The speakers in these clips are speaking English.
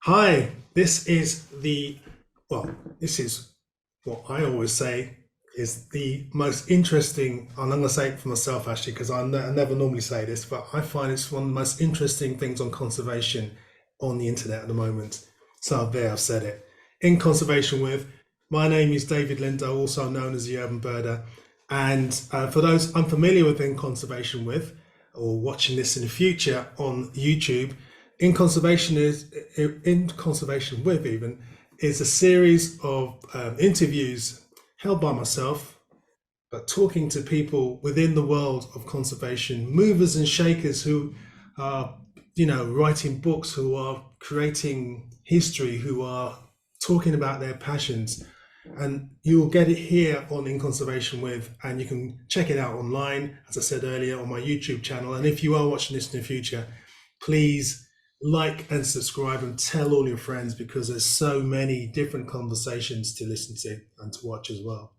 Hi, this is this is what I always say is the most interesting, and I'm going to say it for myself actually, because I never normally say this, but I find it's one of the most interesting things on conservation on the internet at the moment. So there, I've said it. In conservation with, my name is David Lindo, also known as the Urban Birder. And for those unfamiliar with In Conservation with, or watching this in the future on YouTube, in conservation with even is a series of interviews held by myself, but talking to people within the world of conservation, movers and shakers who are, writing books, who are creating history, who are talking about their passions. And you will get it here on In Conservation With, and you can check it out online, as I said earlier, on my YouTube channel. And if you are watching this in the future, please like and subscribe and tell all your friends, because there's so many different conversations to listen to and to watch as well.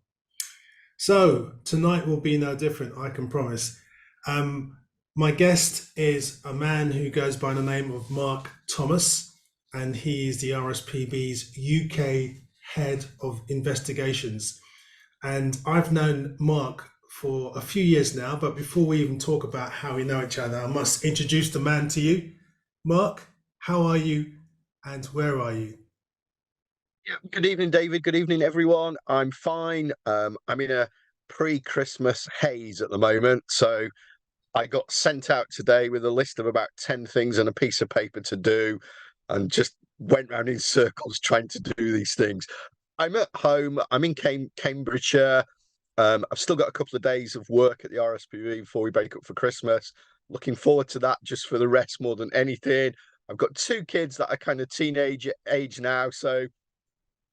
So tonight will be no different, I can promise. Um, my guest is a man who goes by the name of Mark Thomas, and he is the RSPB's UK Head of Investigations. And I've known Mark for a few years now, but before we even talk about how we know each other, I must introduce the man to you. Mark, how are you and where are you? Yeah, good evening, David. Good evening, everyone. I'm fine. I'm in a pre-Christmas haze at the moment. So I got sent out today with a list of about 10 things and a piece of paper to do, and just went round in circles trying to do these things. I'm at home. I'm in Cambridgeshire. I've still got a couple of days of work at the RSPB before we break up for Christmas. Looking forward to that just for the rest more than anything. I've got two kids that are kind of teenage age now, so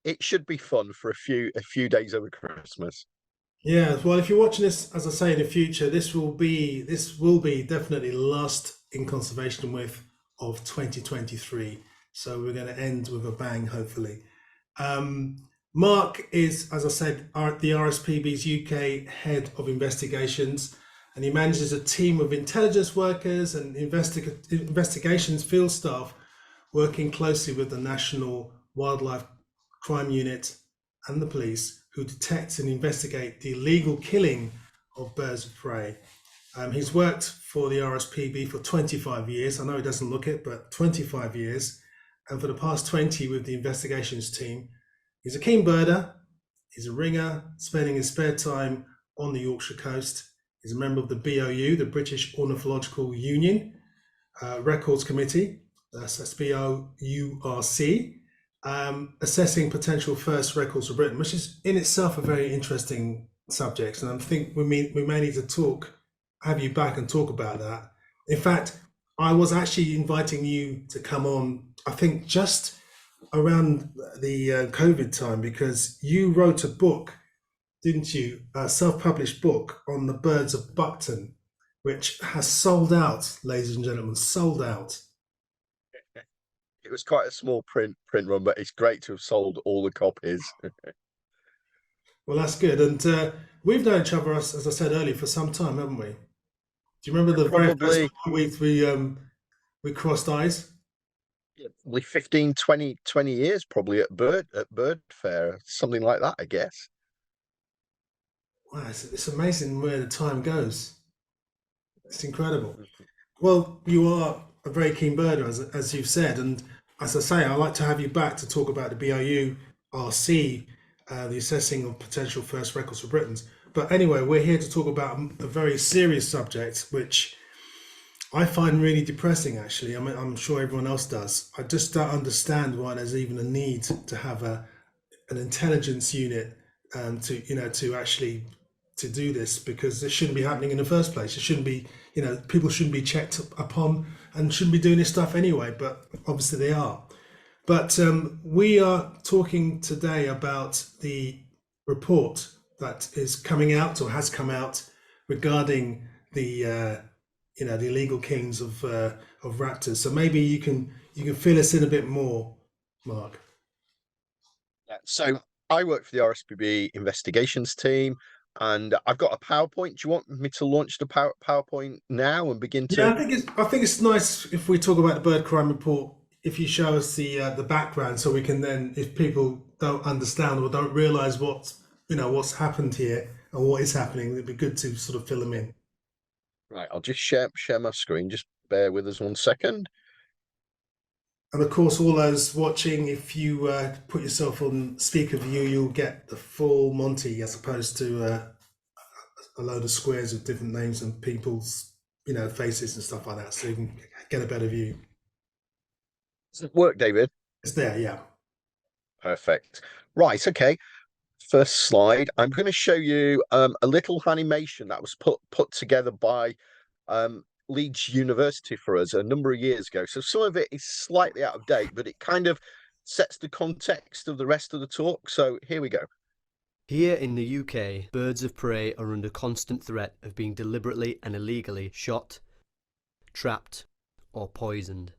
it should be fun for a few days over Christmas. Yeah, well, if you're watching this, as I say, in the future, this will be definitely the last in conservation with of 2023. So we're going to end with a bang, hopefully. Um, Mark is, as I said, the RSPB's UK Head of Investigations, and he manages a team of intelligence workers and investigations field staff working closely with the National Wildlife Crime Unit and the police, who detect and investigate the illegal killing of birds of prey. He's worked for the RSPB for 25 years. I know he doesn't look it, but 25 years. And for the past 20 with the investigations team. He's a keen birder. He's a ringer, spending his spare time on the Yorkshire coast. He's a member of the BOU, the British Ornithological Union Records Committee, that's SBOURC, assessing potential first records for Britain, which is in itself a very interesting subject. And I think we may need to have you back and talk about that. In fact, I was actually inviting you to come on, I think just around the COVID time, because you wrote a book, didn't you? A self-published book on the birds of Buckton, which has sold out, ladies and gentlemen, sold out. It was quite a small print run, but it's great to have sold all the copies. Well, that's good. And we've known each other, as I said earlier, for some time, haven't we? Do you remember the very first Probably, time we crossed eyes? yeah, probably 15, 20 years probably at Bird Fair, something like that, I guess. Wow, it's amazing where the time goes. It's incredible. Well, you are a very keen birder, as you've said, and as I say, I'd like to have you back to talk about the BOU RC, the assessing of potential first records for Britons. But anyway, we're here to talk about a very serious subject, which I find really depressing. Actually, I mean, I'm sure everyone else does. I just don't understand why there's even a need to have an intelligence unit to actually to do this, because it shouldn't be happening in the first place. It shouldn't be, people shouldn't be checked upon and shouldn't be doing this stuff anyway, but obviously they are. But we are talking today about the report that is coming out or has come out regarding the illegal killings of raptors. So maybe you can fill us in a bit more, Mark. Yeah. So I work for the RSPB investigations team, and I've got a PowerPoint. Do you want me to launch the PowerPoint now and begin Yeah, to? I think it's nice if we talk about the bird crime report if you show us the background, so we can then, if people don't understand or don't realise what's happened here and what is happening, it'd be good to sort of fill them in. Right, I'll just share my screen. Just bear with us 1 second. And of course, all those watching, if you put yourself on speaker view, you'll get the full Monty as opposed to a load of squares with different names and people's, faces and stuff like that, so you can get a better view. Does it work, David? It's there, yeah. Perfect. Right, okay. First slide. I'm going to show you a little animation that was put together by Leeds University for us a number of years ago. So some of it is slightly out of date, but it kind of sets the context of the rest of the talk. So here we go. Here in the UK, birds of prey are under constant threat of being deliberately and illegally shot, trapped, or poisoned.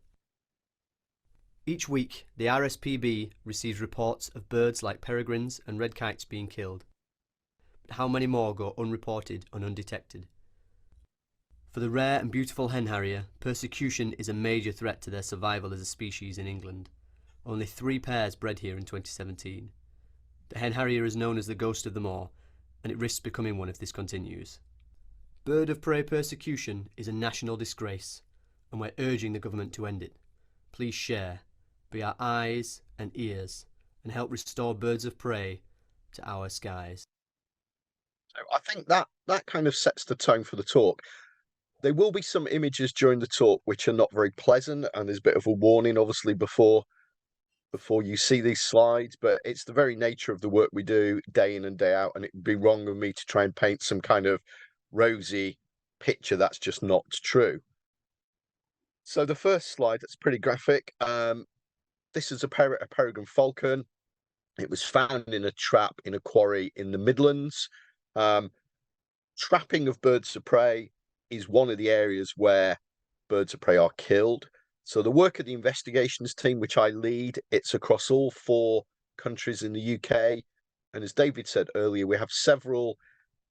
Each week, the RSPB receives reports of birds like peregrines and red kites being killed. But how many more go unreported and undetected? For the rare and beautiful hen harrier, persecution is a major threat to their survival as a species in England. Only 3 pairs bred here in 2017. The hen harrier is known as the ghost of the moor, and it risks becoming one if this continues. Bird of prey persecution is a national disgrace, and we're urging the government to end it. Please share, be our eyes and ears, and help restore birds of prey to our skies. So I think that kind of sets the tone for the talk. There will be some images during the talk which are not very pleasant, and there's a bit of a warning, obviously, before you see these slides, but it's the very nature of the work we do day in and day out, and it would be wrong of me to try and paint some kind of rosy picture that's just not true. So the first slide, that's pretty graphic. This is a peregrine falcon. It was found in a trap in a quarry in the Midlands. Trapping of birds of prey is one of the areas where birds of prey are killed. So the work of the investigations team, which I lead, it's across all 4 countries in the UK. And as David said earlier, we have several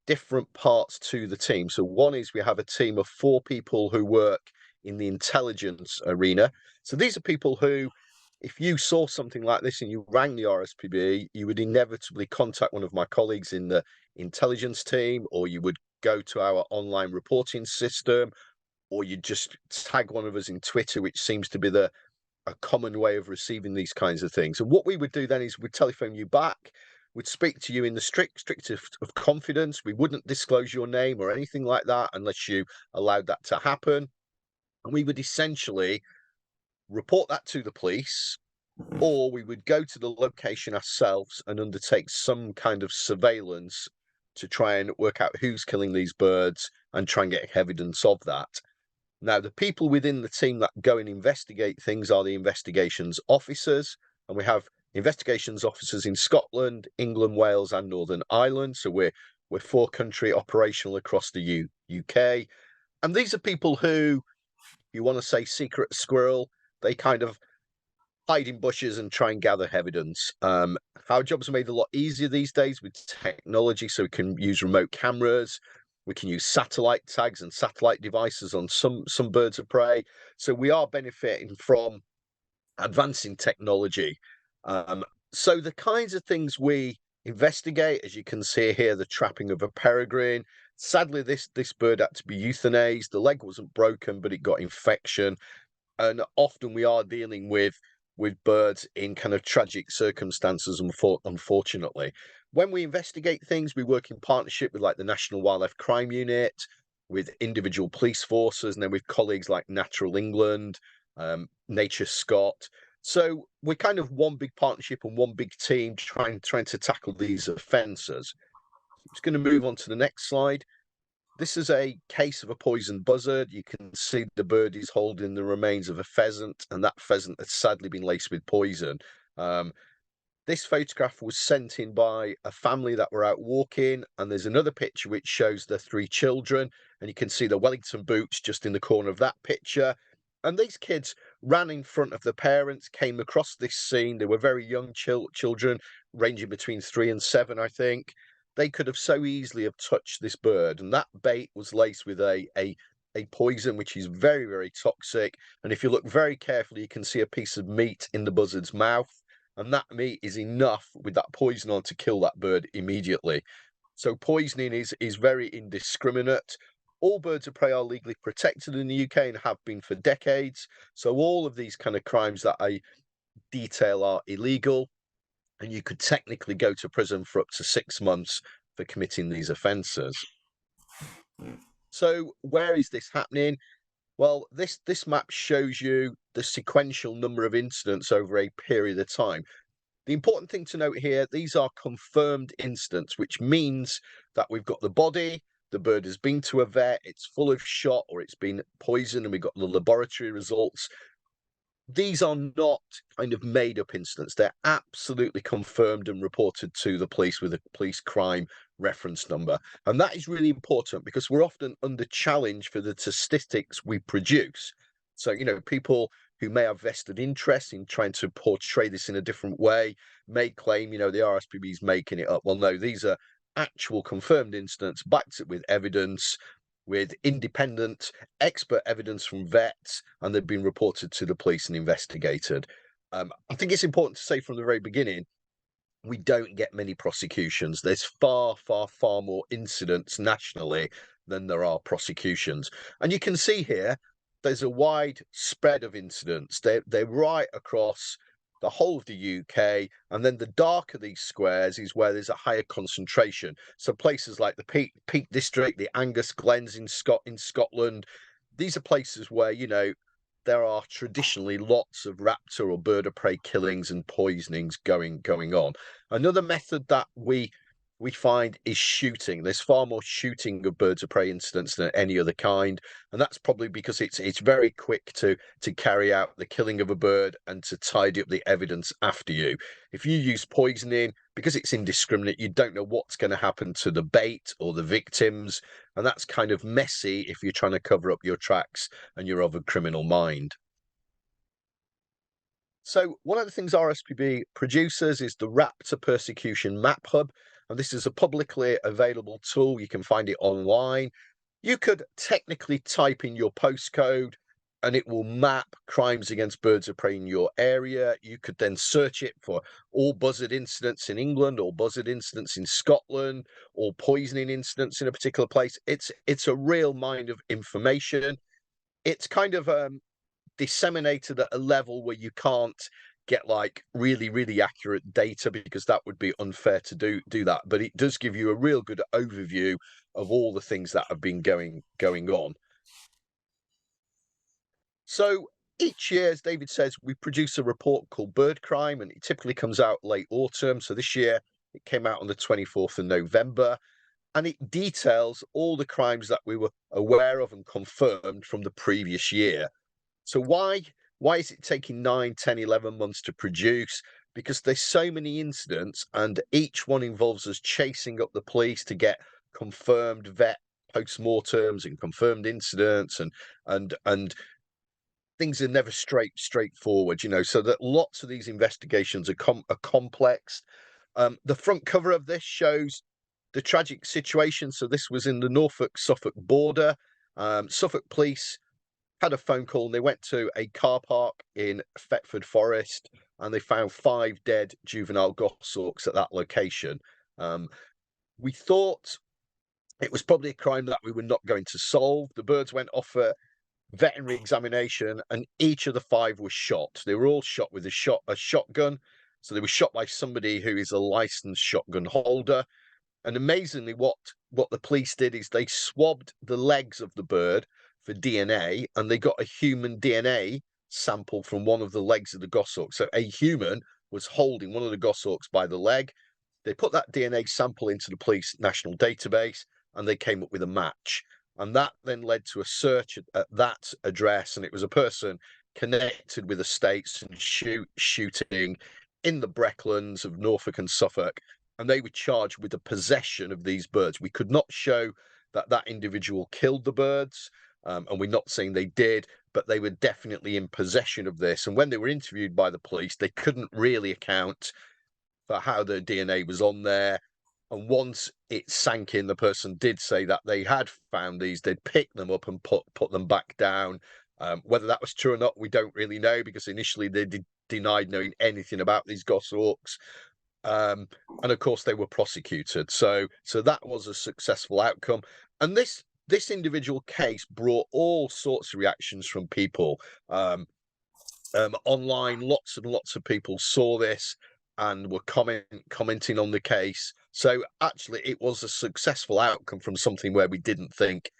different parts to the team. So one is we have a team of 4 people who work in the intelligence arena. So these are people who, if you saw something like this and you rang the RSPB, you would inevitably contact one of my colleagues in the intelligence team, or you would go to our online reporting system, or you just tag one of us in Twitter, which seems to be a common way of receiving these kinds of things. And what we would do then is we'd telephone you back, we'd speak to you in the strictest of confidence. We wouldn't disclose your name or anything like that unless you allowed that to happen. And we would essentially report that to the police, or we would go to the location ourselves and undertake some kind of surveillance to try and work out who's killing these birds and try and get evidence of that. Now, the people within the team that go and investigate things are the investigations officers, and we have investigations officers in Scotland, England, Wales, and Northern Ireland. So we're 4-country operational across the UK. And these are people who, you want to say secret squirrel, they kind of hide in bushes and try and gather evidence. Our jobs are made a lot easier these days with technology, so we can use remote cameras. We can use satellite tags and satellite devices on some birds of prey. So we are benefiting from advancing technology. So the kinds of things we investigate, as you can see here, the trapping of a peregrine. Sadly, this bird had to be euthanized. The leg wasn't broken, but it got infection. And often we are dealing with birds in kind of tragic circumstances, unfortunately. When we investigate things, we work in partnership with like the National Wildlife Crime Unit, with individual police forces, and then with colleagues like Natural England, Nature Scott. So we're kind of one big partnership and one big team trying to tackle these offences. I'm just going to move on to the next slide. This is a case of a poisoned buzzard. You can see the bird is holding the remains of a pheasant, and that pheasant has sadly been laced with poison. This photograph was sent in by a family that were out walking, and there's another picture which shows the 3 children, and you can see the Wellington boots just in the corner of that picture. And these kids ran in front of the parents, came across this scene. They were very young children, ranging between 3 and 7, I think. They could have so easily have touched this bird, and that bait was laced with a a poison which is very, very toxic. And if you look very carefully, you can see a piece of meat in the buzzard's mouth. And that meat is enough with that poison on to kill that bird immediately. So poisoning is very indiscriminate. All birds of prey are legally protected in the UK and have been for decades. So all of these kind of crimes that I detail are illegal, and you could technically go to prison for up to 6 months for committing these offences. So where is this happening? Well, this map shows you the sequential number of incidents over a period of time. The important thing to note here, these are confirmed incidents, which means that we've got the body, the bird has been to a vet, it's full of shot or it's been poisoned, and we've got the laboratory results. These are not kind of made up incidents. They're absolutely confirmed and reported to the police with a police crime reference number. And that is really important because we're often under challenge for the statistics we produce. So, people who may have vested interest in trying to portray this in a different way may claim, the RSPB is making it up. Well, no, these are actual confirmed incidents backed up with evidence, with independent expert evidence from vets, and they've been reported to the police and investigated. I think it's important to say from the very beginning, we don't get many prosecutions. There's far, far, far more incidents nationally than there are prosecutions. And you can see here, there's a wide spread of incidents. They're right across the whole of the UK, and then the darker these squares is where there's a higher concentration. So places like the Peak District, the Angus Glens in Scotland, these are places where, there are traditionally lots of raptor or bird of prey killings and poisonings going on. Another method that we find is shooting. There's far more shooting of birds of prey incidents than any other kind, and that's probably because it's very quick to carry out the killing of a bird and to tidy up the evidence after you. If you use poisoning, because it's indiscriminate, you don't know what's going to happen to the bait or the victims, and that's kind of messy if you're trying to cover up your tracks and you're of a criminal mind. So one of the things RSPB produces is the Raptor Persecution Map Hub, and this is a publicly available tool. You can find it online. You could technically type in your postcode and it will map crimes against birds of prey in your area. You could then search it for all buzzard incidents in England, or buzzard incidents in Scotland, or poisoning incidents in a particular place. It's a real mine of information. It's kind of disseminated at a level where you can't get like really, really accurate data, because that would be unfair to do that. But it does give you a real good overview of all the things that have been going on. So each year, as David says, we produce a report called Bird Crime, and it typically comes out late autumn. So this year it came out on the 24th of November, and it details all the crimes that we were aware of and confirmed from the previous year. So why is it taking 9, 10, 11 months to produce? Because there's so many incidents, and each one involves us chasing up the police to get confirmed vet post-mortems and confirmed incidents, and things are never straightforward, so that lots of these investigations are complex. The front cover of this shows the tragic situation. So this was in the Norfolk-Suffolk border. Suffolk police had a phone call, and they went to a car park in Thetford Forest, and they found 5 dead juvenile goshawks at that location. We thought it was probably a crime that we were not going to solve. The birds went off for veterinary examination, and each of the 5 were shot. They were all shot with a shotgun. So they were shot by somebody who is a licensed shotgun holder. And amazingly, what the police did is they swabbed the legs of the bird for DNA, and they got a human DNA sample from one of the legs of the goshawk. So a human was holding one of the goshawks by the leg. They put that DNA sample into the police national database, and they came up with a match. And that then led to a search at that address, and it was a person connected with estates and shooting in the Brecklands of Norfolk and Suffolk, and they were charged with the possession of these birds. We could not show that individual killed the birds, and we're not saying they did, but they were definitely in possession of this. And when they were interviewed by the police, they couldn't really account for how the DNA was on there. And once it sank in, the person did say that they had found these, they'd pick them up and put them back down. Whether that was true or not, we don't really know, because initially they denied knowing anything about these goshawks. And of course they were prosecuted. So that was a successful outcome. And this individual case brought all sorts of reactions from people. Online, lots and lots of people saw this and were commenting on the case. So actually, it was a successful outcome from something where we didn't think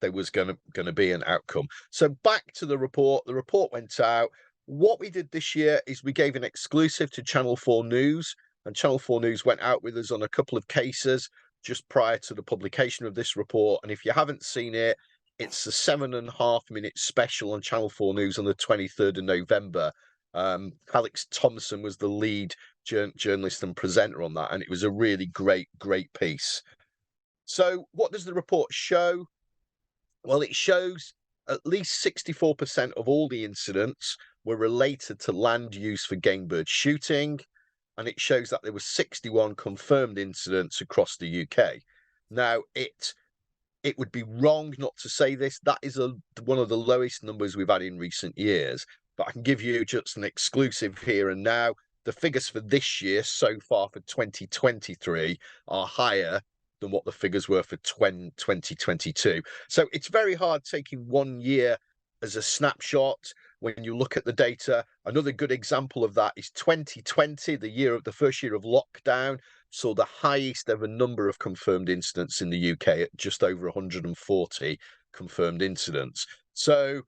there was going to be an outcome. So back to the report. The report went out. What we did this year is we gave an exclusive to Channel 4 News, and Channel 4 News went out with us on a couple of cases just prior to the publication of this report. And if you haven't seen it, it's a 7.5-minute special on Channel 4 News on the 23rd of November. Alex Thompson was the lead journalist and presenter on that, and it was a really great piece. So what does the report show? Well, it shows at least 64% of all the incidents were related to land use for game bird shooting, and it shows that there were 61 confirmed incidents across the UK. Now, it would be wrong not to say this. That is one of the lowest numbers we've had in recent years. But I can give you just an exclusive here and now. The figures for this year so far for 2023 are higher than what the figures were for 2022. So it's very hard taking 1 year as a snapshot when you look at the data. Another good example of that is 2020, the first year of lockdown, saw the highest ever number of confirmed incidents in the UK at just over 140 confirmed incidents. So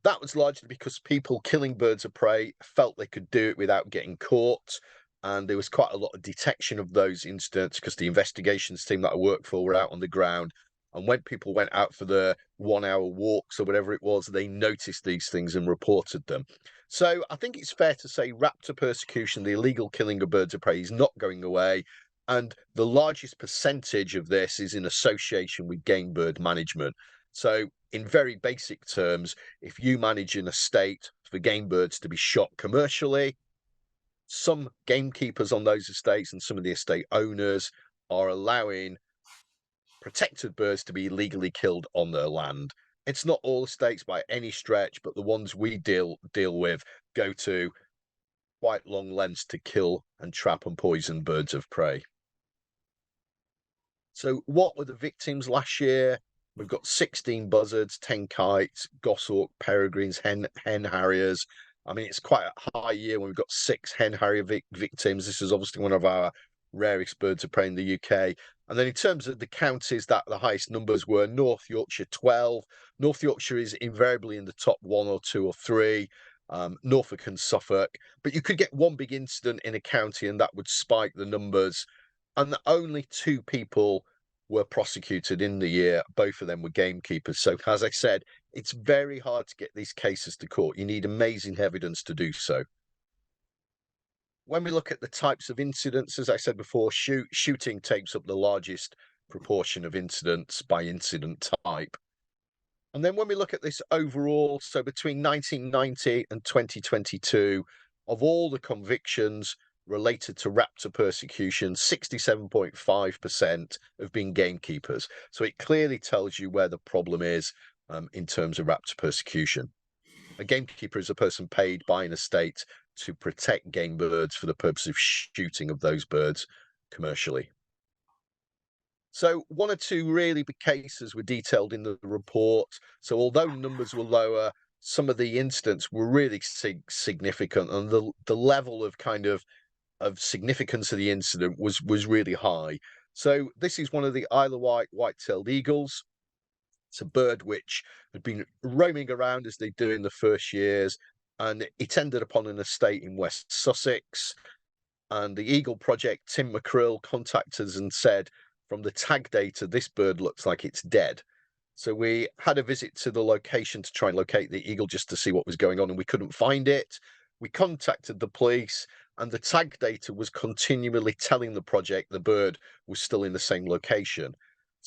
that was largely because people killing birds of prey felt they could do it without getting caught. And there was quite a lot of detection of those incidents because the investigations team that I worked for were out on the ground. And when people went out for their 1-hour walks or whatever it was, they noticed these things and reported them. So I think it's fair to say raptor persecution, the illegal killing of birds of prey, is not going away. And the largest percentage of this is in association with game bird management. So in very basic terms, if you manage an estate for game birds to be shot commercially, some gamekeepers on those estates and some of the estate owners are allowing protected birds to be legally killed on their land. It's not all estates by any stretch, but the ones we deal with go to quite long lengths to kill and trap and poison birds of prey. So what were the victims last year? We've got 16 buzzards, 10 kites, goshawk, peregrines, hen harriers. I mean, it's quite a high year when we've got 6 hen harrier victims. This is obviously one of our rarest birds of prey in the UK. And then in terms of the counties, that the highest numbers were North Yorkshire 12. North Yorkshire is invariably in the top 1 or 2 or 3. Norfolk and Suffolk. But you could get one big incident in a county and that would spike the numbers. And only 2 people were prosecuted in the year. Both of them were gamekeepers. So as I said, it's very hard to get these cases to court. You need amazing evidence to do so. When we look at the types of incidents, as I said before, shooting takes up the largest proportion of incidents by incident type. And then when we look at this overall, so between 1990 and 2022, of all the convictions related to raptor persecution, 67.5% have been gamekeepers. So it clearly tells you where the problem is in terms of raptor persecution. A gamekeeper is a person paid by an estate to protect game birds for the purpose of shooting of those birds commercially. So 1 or 2 really big cases were detailed in the report. So although numbers were lower, some of the incidents were really significant, and the level of significance of the incident was really high. So this is one of the Isle of Wight white-tailed eagles. It's a bird which had been roaming around as they do in the first years, and it ended upon an estate in West Sussex. And the Eagle Project, Tim McCrill, contacted us and said, from the tag data, this bird looks like it's dead. So we had a visit to the location to try and locate the eagle just to see what was going on, and we couldn't find it. We contacted the police, and the tag data was continually telling the project the bird was still in the same location.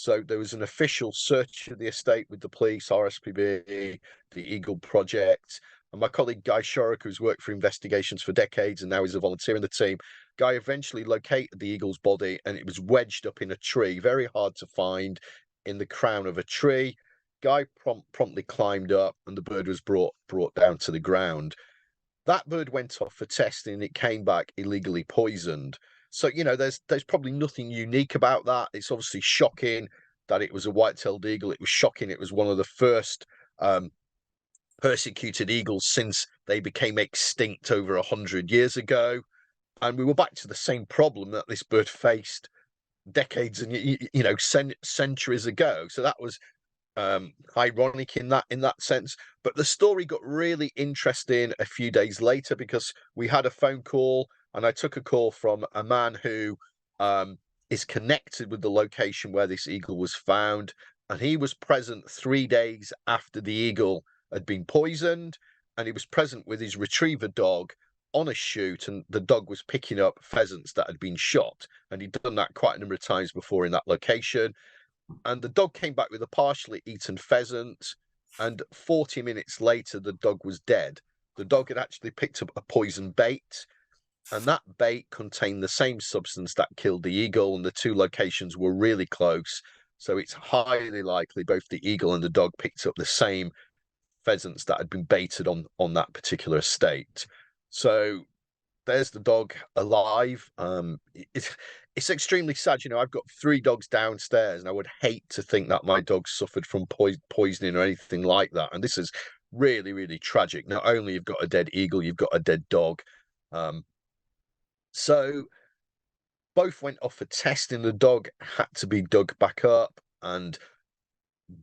So there was an official search of the estate with the police, RSPB, the Eagle Project. And my colleague Guy Shorrock, who's worked for investigations for decades and now is a volunteer in the team, Guy eventually located the eagle's body, and it was wedged up in a tree, very hard to find, in the crown of a tree. Guy promptly climbed up, and the bird was brought down to the ground. That bird went off for testing, and it came back illegally poisoned. So, you know, there's probably nothing unique about that. It's obviously shocking that it was a white-tailed eagle. It was shocking. It was one of the first persecuted eagles since they became extinct over 100 years ago. And we were back to the same problem that this bird faced decades and, you know, centuries ago. So that was ironic in that sense. But the story got really interesting a few days later, because we had a phone call, and I took a call from a man who is connected with the location where this eagle was found, and he was present 3 days after the eagle had been poisoned, and he was present with his retriever dog on a shoot, and the dog was picking up pheasants that had been shot, and he'd done that quite a number of times before in that location. And the dog came back with a partially eaten pheasant, and 40 minutes later the dog was dead. The dog had actually picked up a poison bait, and that bait contained the same substance that killed the eagle, and the two locations were really close. So it's highly likely both the eagle and the dog picked up the same pheasants that had been baited on that particular estate. So there's the dog alive. It's extremely sad. You know, I've got 3 dogs downstairs, and I would hate to think that my dog suffered from poisoning or anything like that. And this is really, really tragic. Not only you've got a dead eagle, you've got a dead dog. So both went off for testing. The dog had to be dug back up, and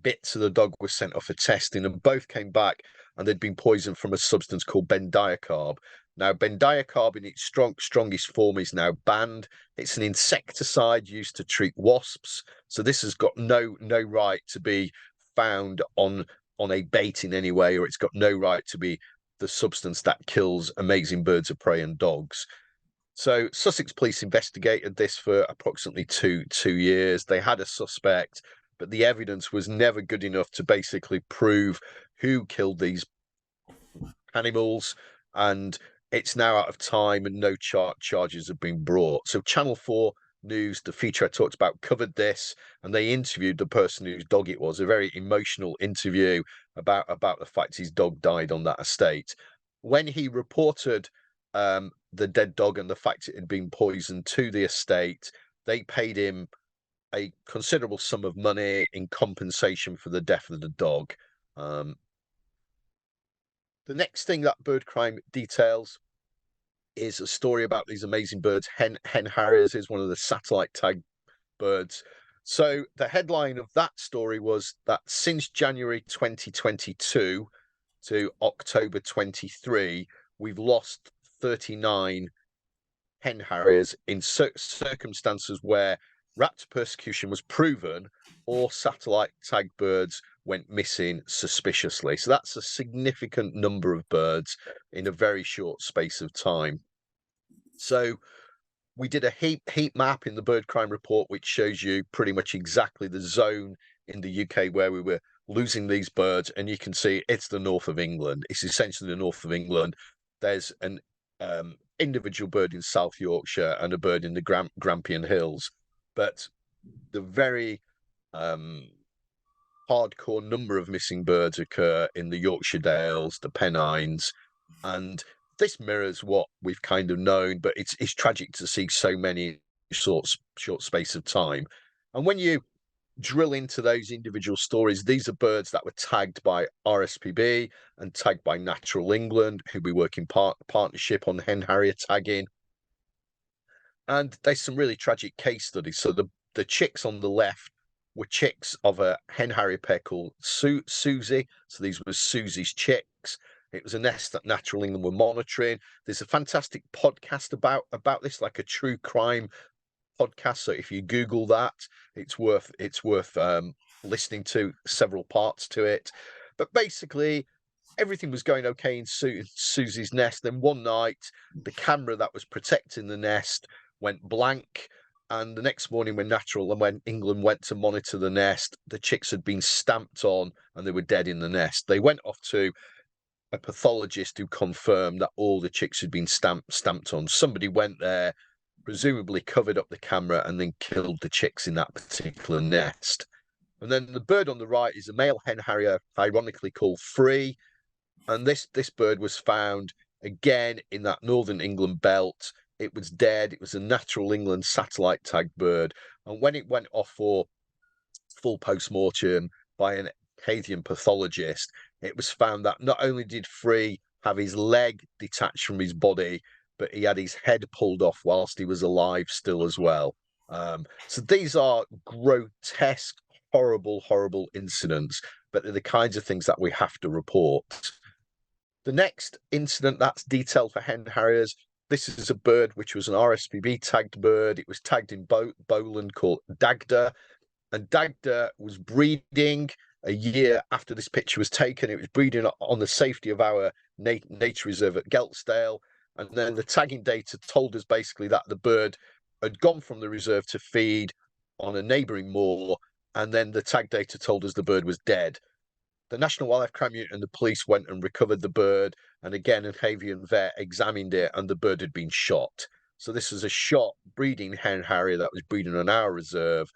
bits of the dog were sent off for testing, and both came back and they'd been poisoned from a substance called bendiacarb. Now, bendiacarb in its strongest form is now banned. It's an insecticide used to treat wasps. So this has got no right to be found on a bait in any way, or it's got no right to be the substance that kills amazing birds of prey and dogs. So Sussex police investigated this for approximately two years. They had a suspect, but the evidence was never good enough to basically prove who killed these animals, and it's now out of time and no charges have been brought. So Channel 4 News, the feature I talked about, covered this, and they interviewed the person whose dog it was, a very emotional interview about the fact his dog died on that estate. When he reported the dead dog and the fact it had been poisoned to the estate, they paid him a considerable sum of money in compensation for the death of the dog. The next thing that bird crime details is a story about these amazing birds. Hen harriers is one of the satellite tag birds. So the headline of that story was that since January 2022 to October 23, we've lost 39 hen harriers in circumstances where raptor persecution was proven, or satellite tag birds went missing suspiciously. So that's a significant number of birds in a very short space of time. So we did a heat map in the bird crime report, which shows you pretty much exactly the zone in the UK where we were losing these birds, and you can see it's the north of England. It's essentially the north of England. There's an individual bird in South Yorkshire and a bird in the Grampian Hills, but the very hardcore number of missing birds occur in the Yorkshire Dales, the Pennines, and this mirrors what we've kind of known, but it's tragic to see so many short space of time. And when you drill into those individual stories, these are birds that were tagged by RSPB and tagged by Natural England, who we work in partnership on hen harrier tagging. And there's some really tragic case studies. So the chicks on the left were chicks of a hen harrier pair called Susie. So these were Susie's chicks. It was a nest that Natural England were monitoring. There's a fantastic podcast about this, like a true crime podcast. So if you Google that, it's worth listening to, several parts to it. But basically, everything was going okay in Susie's nest. Then one night, the camera that was protecting the nest went blank. And the next morning, when England went to monitor the nest, the chicks had been stamped on and they were dead in the nest. They went off to a pathologist who confirmed that all the chicks had been stamped on. Somebody went there, presumably covered up the camera, and then killed the chicks in that particular nest. And then the bird on the right is a male hen harrier, ironically called Free. And this bird was found again in that northern England belt. It was dead. It was a Natural England satellite tagged bird. And when it went off for full post-mortem by an avian pathologist, it was found that not only did Free have his leg detached from his body, but he had his head pulled off whilst he was alive still as well. So these are grotesque, horrible incidents, but they're the kinds of things that we have to report. The next incident that's detailed for hen harriers, this is a bird which was an RSPB tagged bird. It was tagged in Bowland called Dagda, and Dagda was breeding a year after this picture was taken. It was breeding on the safety of our nature reserve at Geltsdale, and then the tagging data told us basically that the bird had gone from the reserve to feed on a neighbouring moor, and then the tag data told us the bird was dead. The National Wildlife Crime Unit and the police went and recovered the bird, and again an avian vet examined it, and the bird had been shot. So this was a shot breeding hen harrier that was breeding on our reserve,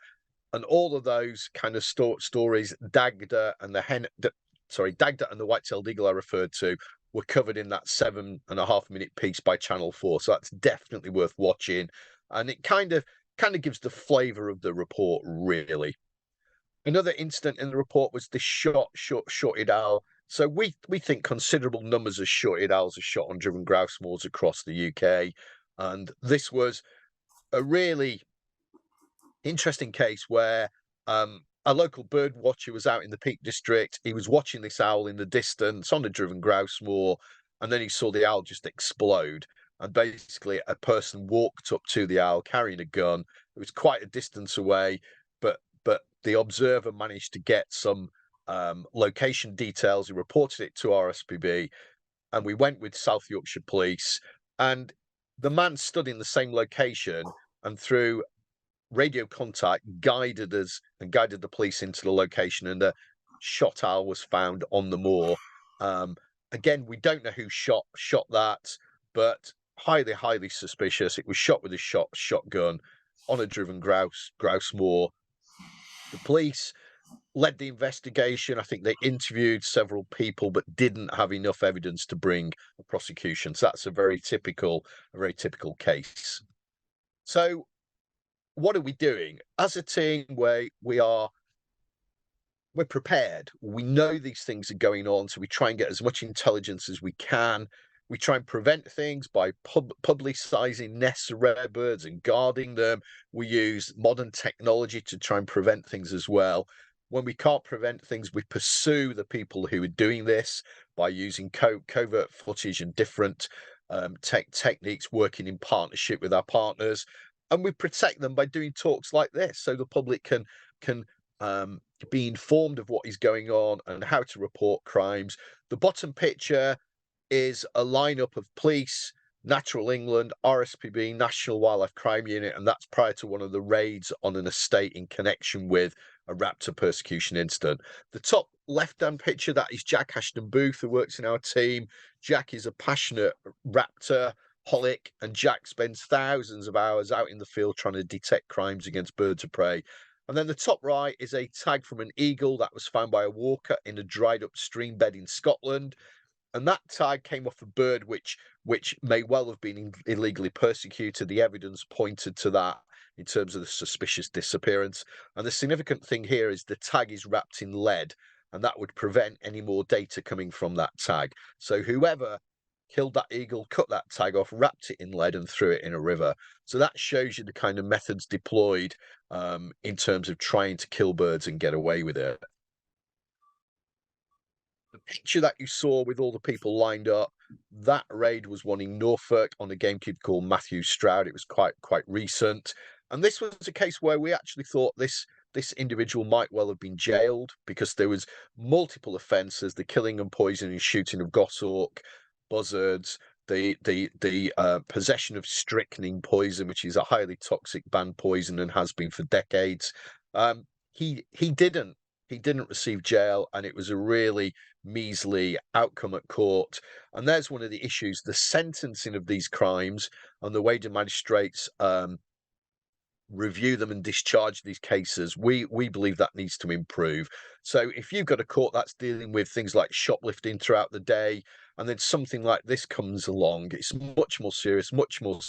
and all of those kind of stories, Dagda and the white-tailed eagle I referred to, were covered in that 7.5-minute piece by Channel 4. So that's definitely worth watching, and it kind of gives the flavour of the report, really. Another incident in the report was the short-shorted owl. So we think considerable numbers of short-eared owls are shot on driven grouse moors across the UK, and this was a really interesting case where a local bird watcher was out in the Peak District. He was watching this owl in the distance on a driven grouse moor, and then he saw the owl just explode. And basically, a person walked up to the owl carrying a gun. It was quite a distance away, but the observer managed to get some location details. He reported it to RSPB, and we went with South Yorkshire Police. And the man stood in the same location, and through radio contact guided us and guided the police into the location, and a shot owl was found on the moor. Again, we don't know who shot that, but highly suspicious. It was shot with a shotgun on a driven grouse moor. The police led the investigation. I think they interviewed several people, but didn't have enough evidence to bring a prosecution. So that's a very typical case. So what are we doing as a team? We're prepared. We know these things are going on, so we try and get as much intelligence as we can. We try and prevent things by publicising nests of rare birds and guarding them. We use modern technology to try and prevent things as well. When we can't prevent things, we pursue the people who are doing this by using covert footage and different techniques, working in partnership with our partners. And we protect them by doing talks like this, so the public can be informed of what is going on and how to report crimes. The bottom picture is a lineup of police, Natural England, RSPB, National Wildlife Crime Unit, and that's prior to one of the raids on an estate in connection with a raptor persecution incident. The top left-hand picture, that is Jack Ashton Booth, who works in our team. Jack is a passionate raptor holic, and Jack spends thousands of hours out in the field trying to detect crimes against birds of prey. And then the top right is a tag from an eagle that was found by a walker in a dried up stream bed in Scotland. And that tag came off a bird which may well have been illegally persecuted. The evidence pointed to that in terms of the suspicious disappearance. And the significant thing here is the tag is wrapped in lead, and that would prevent any more data coming from that tag. So whoever killed that eagle, cut that tag off, wrapped it in lead and threw it in a river. So that shows you the kind of methods deployed in terms of trying to kill birds and get away with it. The picture that you saw with all the people lined up, that raid was one in Norfolk on a gamekeeper called Matthew Stroud. It was quite recent. And this was a case where we actually thought this individual might well have been jailed, because there was multiple offences: the killing and poisoning and shooting of goshawk, buzzards, the possession of strychnine poison, which is a highly toxic banned poison and has been for decades. He didn't receive jail, and it was a really measly outcome at court. And there's one of the issues: the sentencing of these crimes and the way the magistrates review them and discharge these cases. We believe that needs to improve. So if you've got a court that's dealing with things like shoplifting throughout the day, and then something like this comes along, it's much more serious, much more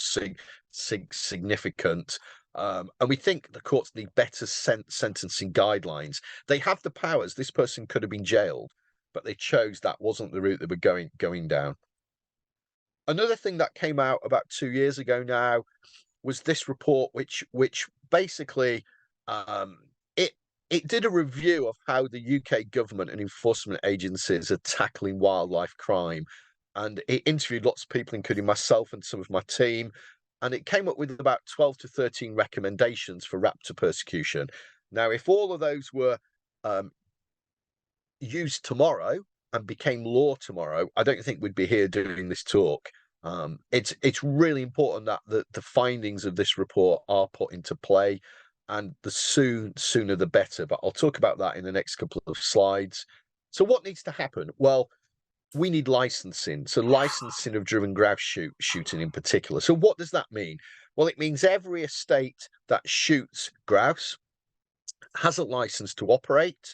significant. And we think the courts need better sentencing guidelines. They have the powers. This person could have been jailed, but they chose that wasn't the route they were going down. Another thing that came out about 2 years ago now was this report, which basically it did a review of how the UK government and enforcement agencies are tackling wildlife crime, and it interviewed lots of people, including myself and some of my team, and it came up with about 12 to 13 recommendations for raptor persecution. Now, if all of those were used tomorrow and became law tomorrow, I don't think we'd be here doing this talk. It's really important that the findings of this report are put into play, and the sooner the better. But I'll talk about that in the next couple of slides. So what needs to happen? Well, we need licensing. So licensing of driven grouse shooting in particular. So what does that mean? Well, it means every estate that shoots grouse has a license to operate.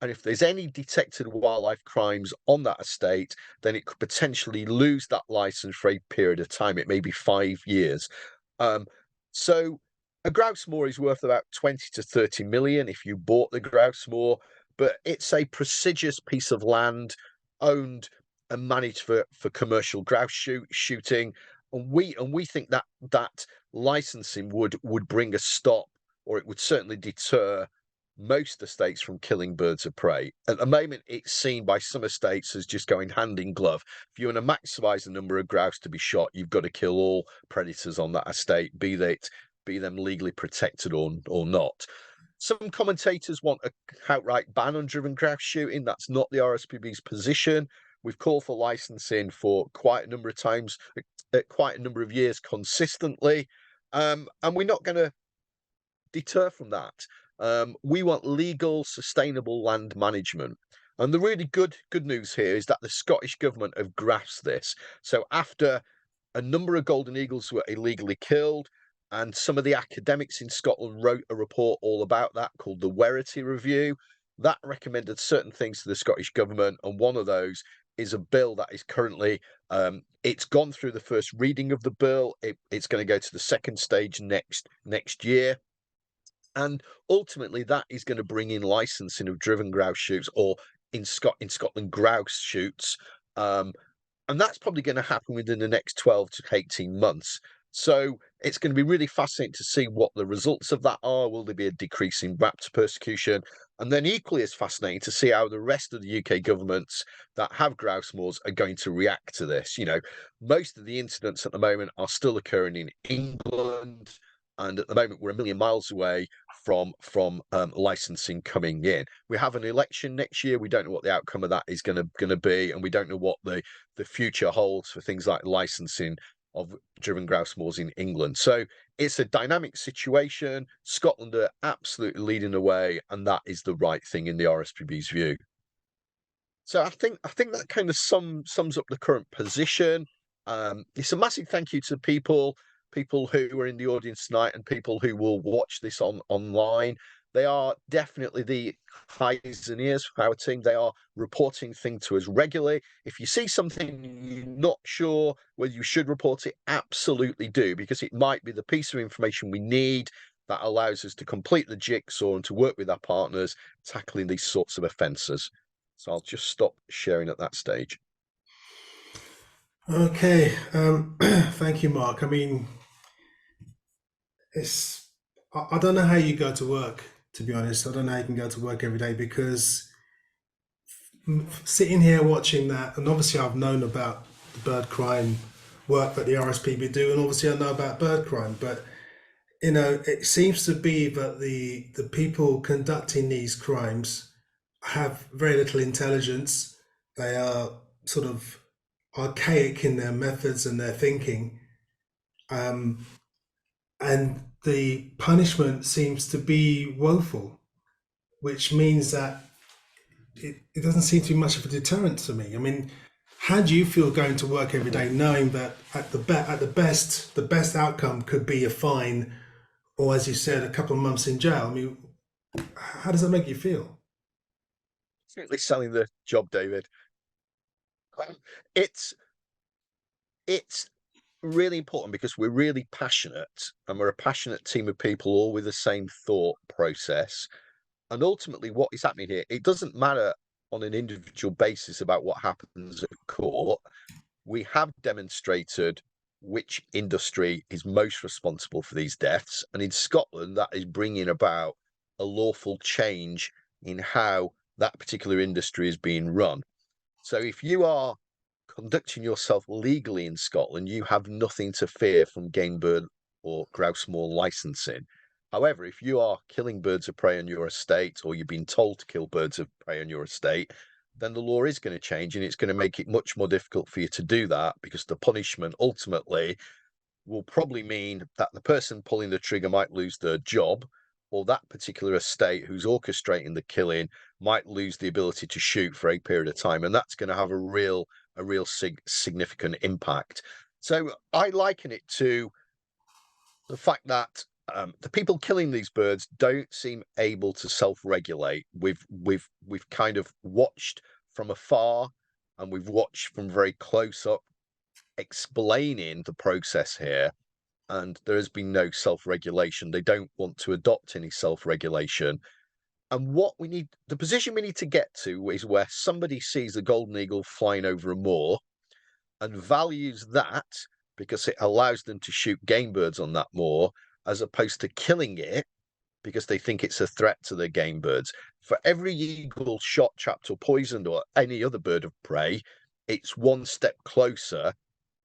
And if there's any detected wildlife crimes on that estate, then it could potentially lose that license for a period of time. It may be 5 years. So a grouse moor is worth about 20 to 30 million if you bought the grouse moor, but it's a prestigious piece of land owned and managed for commercial grouse shooting. And we think that licensing would bring a stop, or it would certainly deter most estates from killing birds of prey. At the moment, it's seen by some estates as just going hand in glove. If you want to maximize the number of grouse to be shot, you've got to kill all predators on that estate, be them legally protected or not. Some commentators want an outright ban on driven grouse shooting. That's not the RSPB's position. We've called for licensing for quite a number of times, quite a number of years consistently, and we're not going to deter from that. We want legal, sustainable land management. And the really good news here is that the Scottish government have grasped this. So after a number of golden eagles were illegally killed, and some of the academics in Scotland wrote a report all about that called the Werity Review, that recommended certain things to the Scottish government, and one of those is a bill that is currently, it's gone through the first reading of the bill. It's going to go to the second stage next year. And ultimately, that is going to bring in licensing of driven grouse shoots, or in Scotland, grouse shoots. And that's probably going to happen within the next 12 to 18 months. So it's going to be really fascinating to see what the results of that are. Will there be a decrease in raptor persecution? And then equally as fascinating to see how the rest of the UK governments that have grouse moors are going to react to this. You know, most of the incidents at the moment are still occurring in England. And at the moment, we're a million miles away from licensing coming in. We have an election next year. We don't know what the outcome of that is going to be, and we don't know what the future holds for things like licensing of driven grouse moors in England. So it's a dynamic situation. Scotland are absolutely leading the way, and that is the right thing in the RSPB's view. So I think that kind of sums up the current position. It's a massive thank you to people who are in the audience tonight and people who will watch this online. They are definitely the eyes and ears for our team. They are reporting things to us regularly. If you see something you're not sure whether you should report it, absolutely do, because it might be the piece of information we need that allows us to complete the jigsaw and to work with our partners tackling these sorts of offences. So I'll just stop sharing at that stage. Okay, thank you, Mark. I mean, I don't know how you go to work, to be honest. I don't know how you can go to work every day, because sitting here watching that, and obviously I've known about the bird crime work that the RSPB do, and obviously I know about bird crime, but you know, it seems to be that the people conducting these crimes have very little intelligence. They are sort of archaic in their methods and their thinking, um, and the punishment seems to be woeful, which means that it doesn't seem to be much of a deterrent to me. I mean, how do you feel going to work every day knowing that at the best outcome could be a fine, or as you said, a couple of months in jail? I mean, how does that make you feel? Certainly selling the job, David. It's it's really important because we're really passionate, and we're a passionate team of people all with the same thought process. And ultimately, what is happening here, it doesn't matter on an individual basis about what happens at court. We have demonstrated which industry is most responsible for these deaths. And in Scotland, that is bringing about a lawful change in how that particular industry is being run. So if you are conducting yourself legally in Scotland, you have nothing to fear from game bird or grouse moor licensing. However, if you are killing birds of prey on your estate, or you've been told to kill birds of prey on your estate, then the law is going to change, and it's going to make it much more difficult for you to do that, because the punishment ultimately will probably mean that the person pulling the trigger might lose their job, or that particular estate who's orchestrating the killing might lose the ability to shoot for a period of time, and that's going to have a real significant impact. So I liken it to the fact that the people killing these birds don't seem able to self-regulate. We've kind of watched from afar, and we've watched from very close up, explaining the process here, and there has been no self-regulation. They don't want to adopt any self-regulation. And what we need, the position we need to get to, is where somebody sees a golden eagle flying over a moor and values that because it allows them to shoot game birds on that moor, as opposed to killing it because they think it's a threat to their game birds. For every eagle shot, trapped, or poisoned, or any other bird of prey, it's one step closer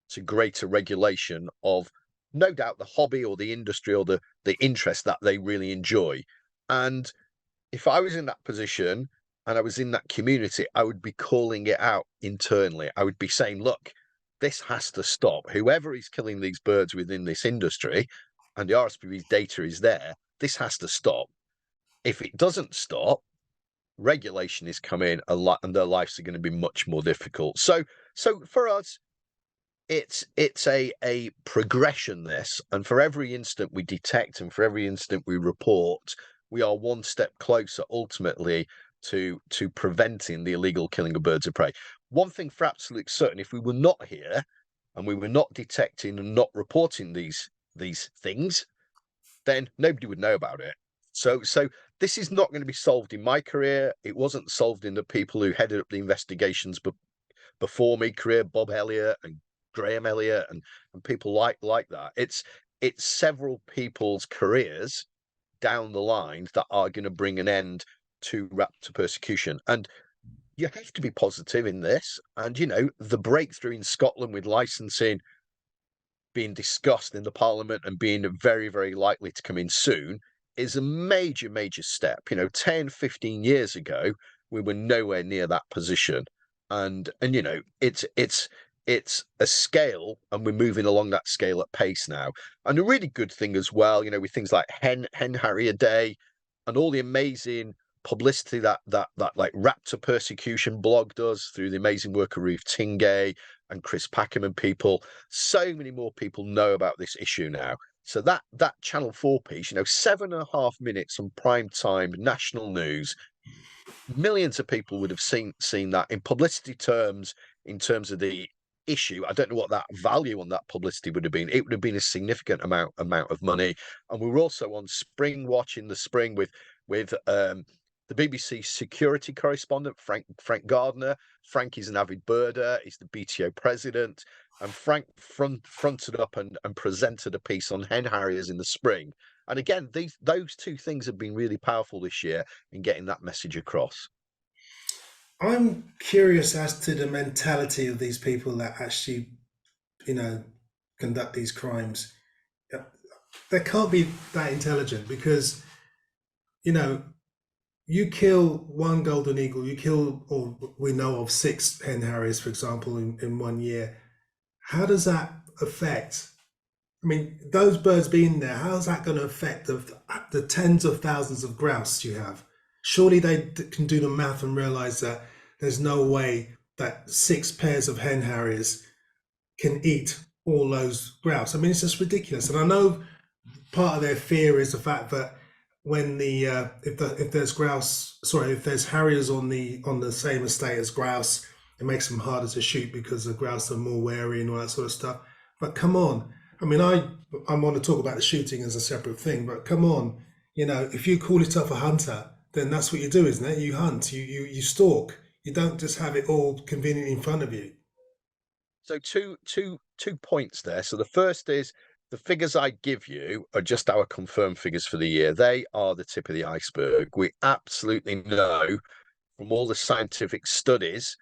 to greater regulation of, no doubt, the hobby or the industry or the interest that they really enjoy. And if I was in that position and I was in that community, I would be calling it out internally. I would be saying, look, this has to stop. Whoever is killing these birds within this industry, and the RSPB's data is there, this has to stop. If it doesn't stop, regulation is coming a lot, and their lives are going to be much more difficult. So for us, it's a progression, this, and for every incident we detect and for every incident we report, we are one step closer ultimately to preventing the illegal killing of birds of prey. One thing for absolute certain, if we were not here and we were not detecting and not reporting these things, then nobody would know about it. So this is not going to be solved in my career. It wasn't solved in the people who headed up the investigations before me career, Bob Elliott and Graham Elliott and people like that. It's several people's careers down the line that are going to bring an end to raptor persecution. And you have to be positive in this. And, you know, the breakthrough in Scotland with licensing being discussed in the Parliament and being very, very likely to come in soon is a major, major step. You know, 10, 15 years ago, we were nowhere near that position. And you know, it's a scale, and we're moving along that scale at pace now. And a really good thing as well, you know, with things like Hen Harrier Day and all the amazing publicity that like raptor persecution blog does through the amazing work of Ruth Tingay and Chris Packham and people. So many more people know about this issue now. So that Channel 4 piece, you know, 7.5 minutes on prime time national news, millions of people would have seen that in publicity terms, in terms of the issue. I don't know what that value on that publicity would have been. It would have been a significant amount of money. And we were also on Spring Watch in the spring with the BBC security correspondent, Frank Gardner. Frank is an avid birder. He's the BTO president. And Frank fronted up and presented a piece on hen harriers in the spring. And again, those two things have been really powerful this year in getting that message across. I'm curious as to the mentality of these people that actually, you know, conduct these crimes. They can't be that intelligent because, you know, you kill one golden eagle, you kill, or we know of 6 hen harriers, for example, in 1 year. How does that affect? I mean, those birds being there, how's that going to affect the tens of thousands of grouse you have? Surely they can do the math and realize that there's no way that 6 pairs of hen harriers can eat all those grouse. I mean, it's just ridiculous. And I know part of their fear is the fact that when if there's grouse, sorry, if there's harriers on the same estate as grouse, it makes them harder to shoot because the grouse are more wary and all that sort of stuff. But come on, I mean, I want to talk about the shooting as a separate thing, but come on, if you call yourself a hunter, then that's what you do, isn't it? You hunt, you stalk. You don't just have it all conveniently in front of you. So two points there. So the first is the figures I give you are just our confirmed figures for the year. They are the tip of the iceberg. We absolutely know from all the scientific studies,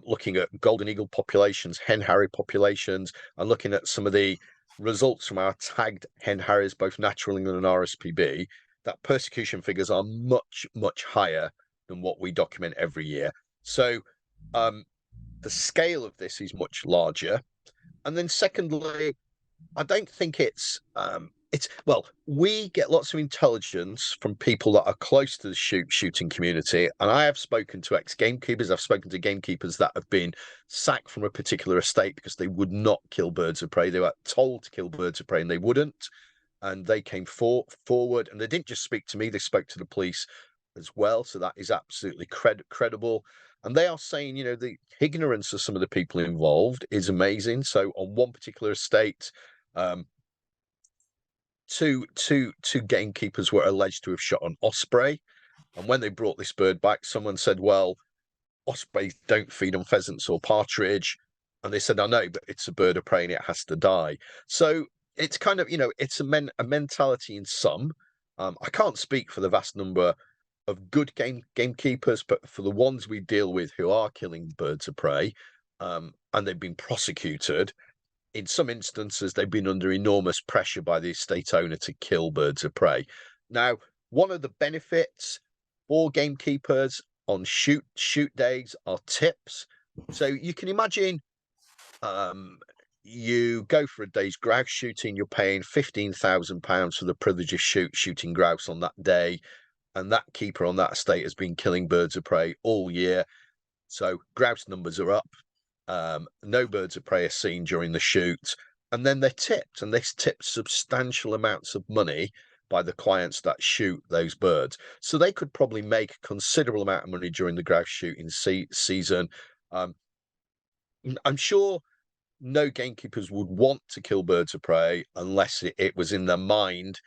looking at golden eagle populations, hen harrier populations, and looking at some of the results from our tagged hen harriers, both natural England and RSPB, that persecution figures are much, much higher than what we document every year. So the scale of this is much larger. And then secondly, I don't think well, we get lots of intelligence from people that are close to the shooting community. And I have spoken to ex-gamekeepers. I've spoken to gamekeepers that have been sacked from a particular estate because they would not kill birds of prey. They were told to kill birds of prey and they wouldn't. And they came forward, and they didn't just speak to me, they spoke to the police as well. So that is absolutely credible. And they are saying, the ignorance of some of the people involved is amazing. So on one particular estate, two gamekeepers were alleged to have shot an osprey. And when they brought this bird back, someone said, well, ospreys don't feed on pheasants or partridge. And they said, I know, but it's a bird of prey and it has to die. So it's kind of, it's a mentality in some. I can't speak for the vast number of good gamekeepers, but for the ones we deal with who are killing birds of prey, and they've been prosecuted, in some instances they've been under enormous pressure by the estate owner to kill birds of prey. Now, one of the benefits for gamekeepers on shoot days are tips. So you can imagine, you go for a day's grouse shooting, you're paying £15,000 for the privilege of shooting grouse on that day. And that keeper on that estate has been killing birds of prey all year. So grouse numbers are up. No birds of prey are seen during the shoot. And then they're tipped, and they're tipped substantial amounts of money by the clients that shoot those birds. So they could probably make a considerable amount of money during the grouse shooting season. I'm sure no gamekeepers would want to kill birds of prey unless it was in their mind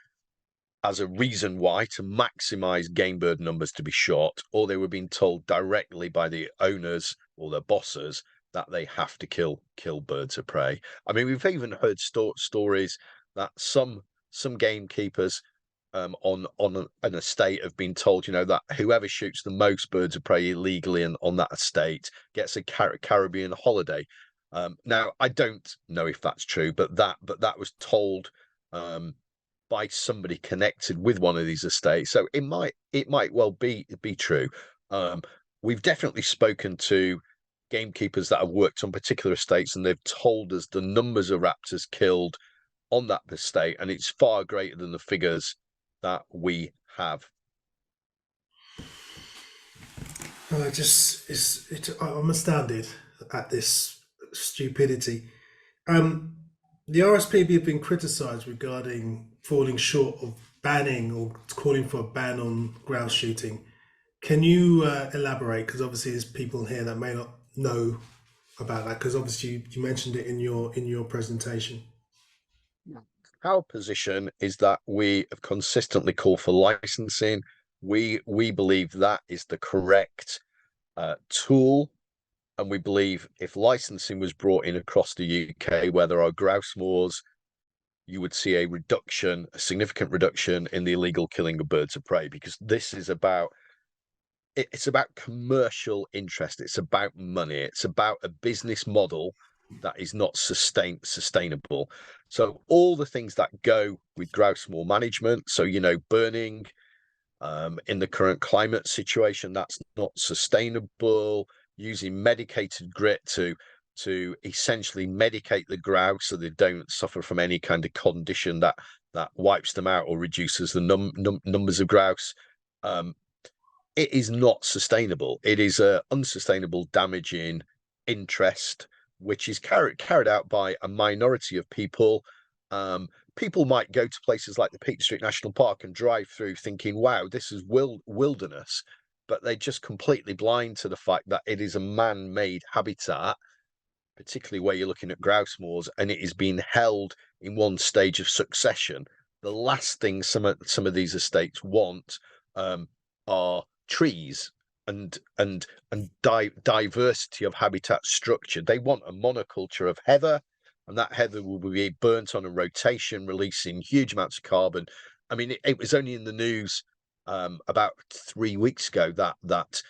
as a reason why to maximize game bird numbers to be shot, or they were being told directly by the owners or their bosses that they have to kill birds of prey. I mean, we've even heard stories that some gamekeepers on an estate have been told, that whoever shoots the most birds of prey illegally on that estate gets a Caribbean holiday. Now, I don't know if that's true, but that was told by somebody connected with one of these estates. So it might well be true. We've definitely spoken to gamekeepers that have worked on particular estates, and they've told us the numbers of raptors killed on that estate, and it's far greater than the figures that we have. I'm astounded at this stupidity. The RSPB have been criticised regarding falling short of banning or calling for a ban on grouse shooting. Can you elaborate? Because obviously there's people here that may not know about that. Because obviously you mentioned it in your presentation. Our position is that we have consistently called for licensing. We believe that is the correct tool. And we believe if licensing was brought in across the UK where there are grouse moors, you would see a significant reduction in the illegal killing of birds of prey, because this is it's about commercial interest. It's about money. It's about a business model that is not sustainable. So all the things that go with grouse moor management, so, burning, In the current climate situation, that's not sustainable. Using medicated grit to essentially medicate the grouse so they don't suffer from any kind of condition that wipes them out or reduces the numbers of grouse. It is not sustainable. It is a unsustainable, damaging interest, which is carried out by a minority of people. People might go to places like the Peak District National Park and drive through thinking, wow, this is wilderness, but they're just completely blind to the fact that it is a man-made habitat, particularly where you're looking at grouse moors, and it is being held in one stage of succession. The last thing some of these estates want are trees and diversity of habitat structure. They want a monoculture of heather, and that heather will be burnt on a rotation, releasing huge amounts of carbon. I mean, it was only in the news about 3 weeks ago that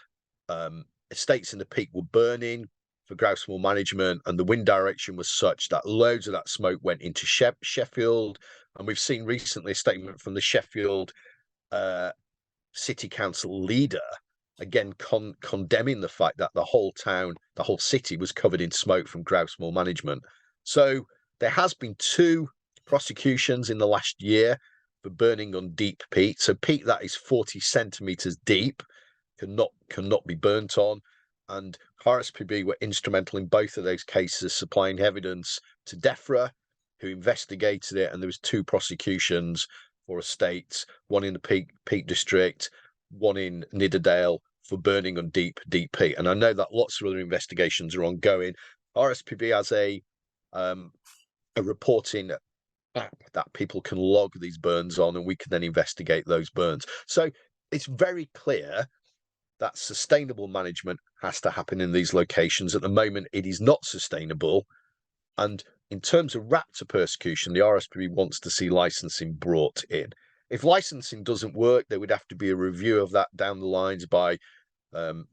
estates in the Peak were burning for grouse moor management, and the wind direction was such that loads of that smoke went into Sheffield. And we've seen recently a statement from the Sheffield city council leader, again condemning the fact that the whole town, the whole city was covered in smoke from grouse moor management. So there has been 2 prosecutions in the last year for burning on deep peat. So peat that is 40 centimeters deep cannot be burnt on. And RSPB were instrumental in both of those cases, supplying evidence to DEFRA, who investigated it, and there was 2 prosecutions for estates, one in the Peak District, one in Nidderdale, for burning on deep peat. And I know that lots of other investigations are ongoing. RSPB has a reporting app that people can log these burns on, and we can then investigate those burns. So it's very clear that sustainable management has to happen in these locations. At the moment, it is not sustainable. And in terms of raptor persecution, the RSPB wants to see licensing brought in. If licensing doesn't work, there would have to be a review of that down the lines by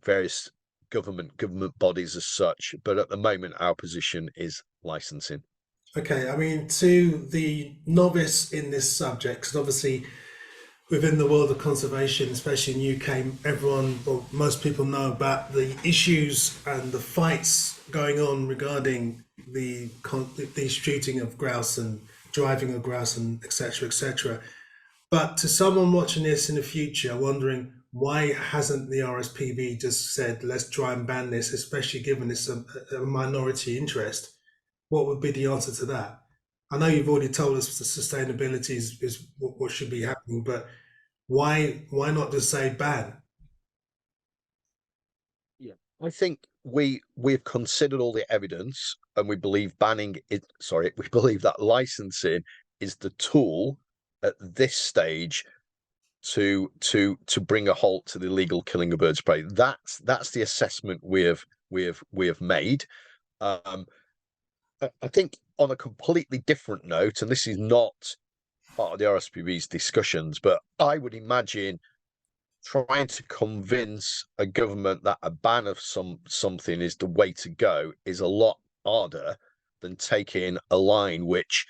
various government bodies as such. But at the moment, our position is licensing. Okay, I mean, to the novice in this subject, because obviously within the world of conservation, especially in UK, everyone, or most people know about the issues and the fights going on regarding the shooting of grouse and driving of grouse and etc. etc. But to someone watching this in the future, wondering why hasn't the RSPB just said, let's try and ban this, especially given it's a minority interest, what would be the answer to that? I know you've already told us the sustainability is what should be happening, but why not just say ban? Yeah, I think we've considered all the evidence, and we believe we believe that licensing is the tool at this stage to bring a halt to the illegal killing of birds of prey. That's the assessment we have made. I think on a completely different note, and this is not part of the RSPB's discussions, but I would imagine trying to convince a government that a ban of something is the way to go is a lot harder than taking a line which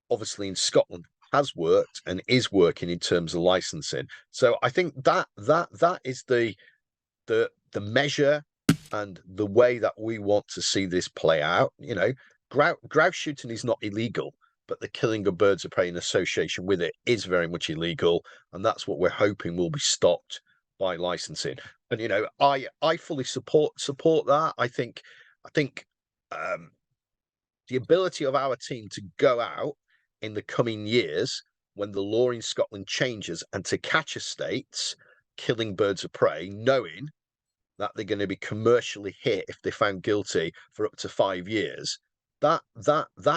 obviously in Scotland has worked and is working in terms of licensing. So I think that is the measure and the way that we want to see this play out. You know, grouse shooting is not illegal, but the killing of birds of prey in association with it is very much illegal, and that's what we're hoping will be stopped by licensing. And you know, I fully support that. I think the ability of our team to go out in the coming years when the law in Scotland changes and to catch estates killing birds of prey, knowing that they're going to be commercially hit if they're found guilty for up to 5 years, that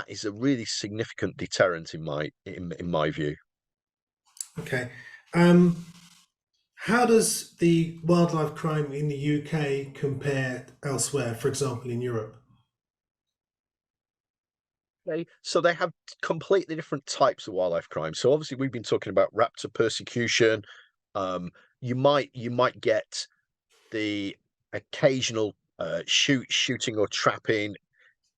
is a really significant deterrent in my view. Okay. How does the wildlife crime in the UK compare elsewhere, for example, in Europe? So they have completely different types of wildlife crime. So obviously we've been talking about raptor persecution. You might get the occasional shooting or trapping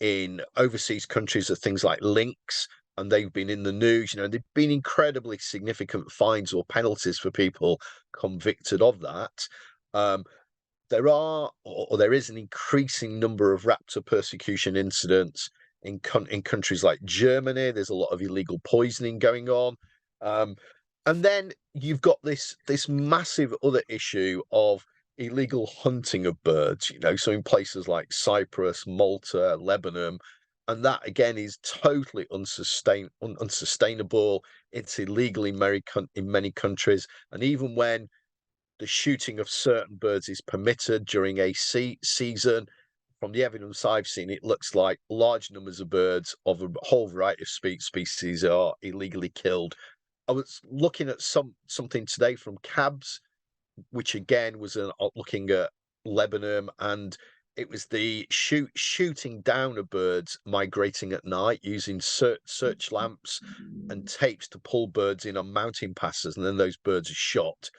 in overseas countries of things like lynx, and they've been in the news. They've been incredibly significant fines or penalties for people convicted of that. There is an increasing number of raptor persecution incidents in countries like Germany. There's a lot of illegal poisoning going on, and then you've got this massive other issue of illegal hunting of birds. So in places like Cyprus, Malta, Lebanon, and that again is totally unsustainable. It's illegal in many countries, and even when the shooting of certain birds is permitted during a season, from the evidence I've seen, it looks like large numbers of birds of a whole variety of species are illegally killed. I was looking at something today from Cabs, which again was looking at Lebanon, and it was the shooting down of birds migrating at night using search lamps and tapes to pull birds in on mountain passes, and then those birds are shot.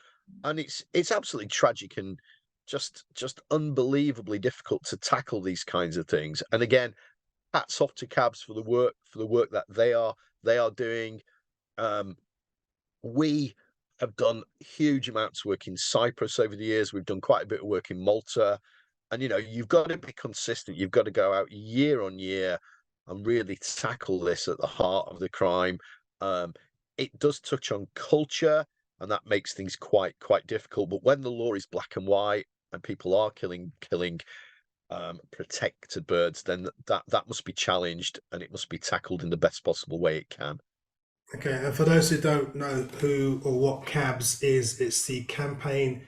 And it's absolutely tragic and just unbelievably difficult to tackle these kinds of things. And again, hats off to Cabs for the work that they are doing. We have done huge amounts of work in Cyprus over the years. We've done quite a bit of work in Malta. And you've got to be consistent. You've got to go out year on year and really tackle this at the heart of the crime. It does touch on culture, and that makes things quite difficult. But when the law is black and white and people are killing protected birds, then that must be challenged, and it must be tackled in the best possible way it can. Okay, and for those who don't know who or what CABS is, it's the Campaign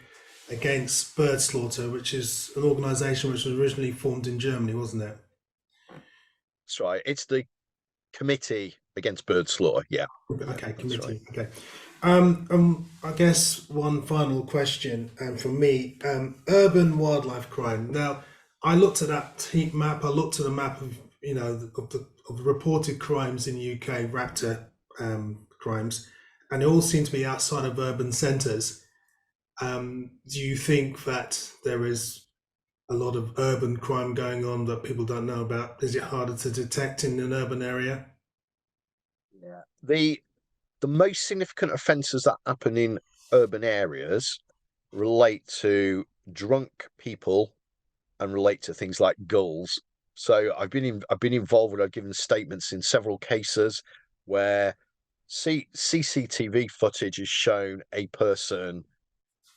Against Bird Slaughter, which is an organisation which was originally formed in Germany, wasn't it? That's right. It's the Committee Against Bird Slaughter. Yeah. Okay, committee. Right. Okay. I guess one final question, from me, urban wildlife crime. Now, I looked at that heat map. I looked at the map of the reported crimes in the UK, raptor crimes, and they all seem to be outside of urban centres. Do you think that there is a lot of urban crime going on that people don't know about? Is it harder to detect in an urban area? Yeah. The most significant offences that happen in urban areas relate to drunk people and relate to things like gulls. So I've been involved with. I've given statements in several cases where CCTV footage has shown a person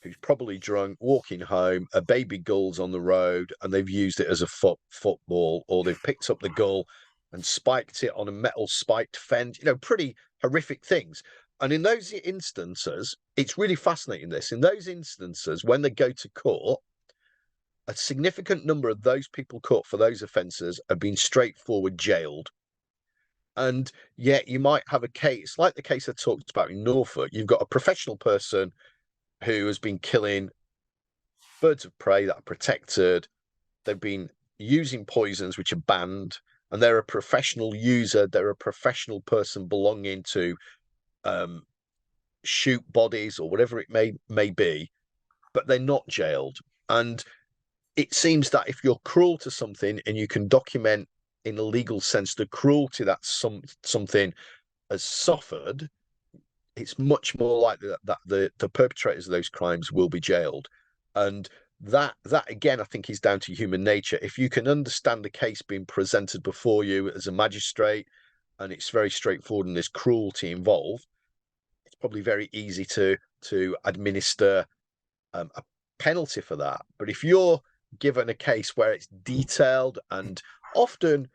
who's probably drunk walking home, a baby gull's on the road, and they've used it as a football, or they've picked up the gull and spiked it on a metal spiked fence. Pretty horrific things. And in those instances, it's really fascinating. In those instances, when they go to court, a significant number of those people caught for those offences have been straightforward jailed. And yet you might have a case like the case I talked about in Norfolk. You've got a professional person who has been killing birds of prey that are protected. They've been using poisons which are banned, and they're a professional user. They're a professional person belonging to shoot bodies or whatever it may be, but they're not jailed. And it seems that if you're cruel to something and you can document in a legal sense the cruelty that something has suffered, it's much more likely that the perpetrators of those crimes will be jailed. And that again, I think, is down to human nature. If you can understand the case being presented before you as a magistrate, and it's very straightforward and there's cruelty involved, it's probably very easy to administer a penalty for that. But if you're given a case where it's detailed, and often